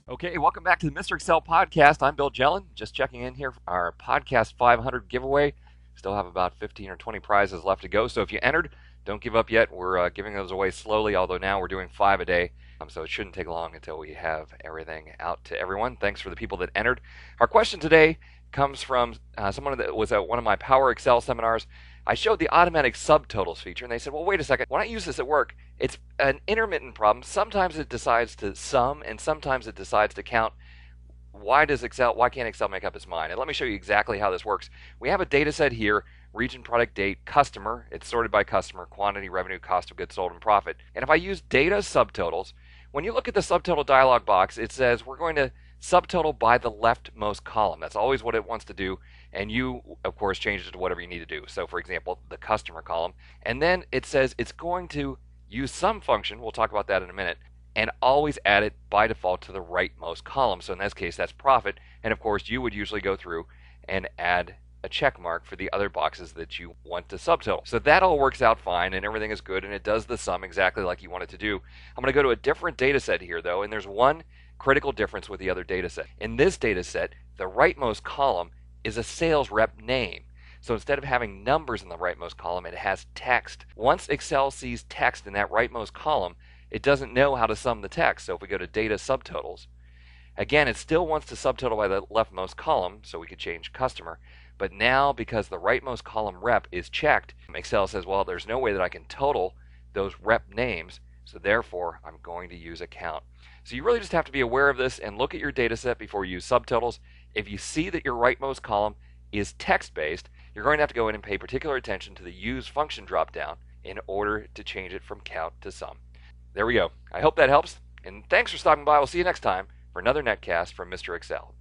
Okay, welcome back to the Mr. Excel podcast. I'm Bill Jelen, just checking in here for our podcast 500 giveaway. Still have about 15 or 20 prizes left to go, so if you entered, don't give up yet. We're giving those away slowly, although now we're doing 5 a day, so it shouldn't take long until we have everything out to everyone. Thanks for the people that entered. Our question today comes from someone that was at one of my Power Excel seminars. I showed the automatic subtotals feature, and they said, well, wait a second, when I use this at work, it's an intermittent problem. Sometimes it decides to sum, and sometimes it decides to count. Why can't Excel make up its mind? And let me show you exactly how this works. We have a data set here, region, product, date, customer. It's sorted by customer, quantity, revenue, cost of goods sold, and profit. And if I use data subtotals, when you look at the subtotal dialog box, it says we're going to subtotal by the leftmost column. That's always what it wants to do. And you, of course, change it to whatever you need to do. So, for example, the customer column. And then it says it's going to use some function, we'll talk about that in a minute, and always add it by default to the rightmost column. So in this case, that's profit. And of course, you would usually go through and add a check mark for the other boxes that you want to subtotal. So that all works out fine and everything is good and it does the sum exactly like you want it to do. I'm going to go to a different data set here though, and there's one critical difference with the other data set. In this data set, the rightmost column is a sales rep name. So instead of having numbers in the rightmost column, it has text. Once Excel sees text in that rightmost column, it doesn't know how to sum the text. So if we go to data subtotals, again, it still wants to subtotal by the leftmost column, so we could change customer. But now, because the rightmost column rep is checked, Excel says, well, there's no way that I can total those rep names, so therefore I'm going to use a count. So you really just have to be aware of this and look at your data set before you use subtotals. If you see that your rightmost column is text-based, you're going to have to go in and pay particular attention to the use function drop-down in order to change it from count to sum. There we go. I hope that helps, and thanks for stopping by. We'll see you next time for another netcast from Mr. Excel.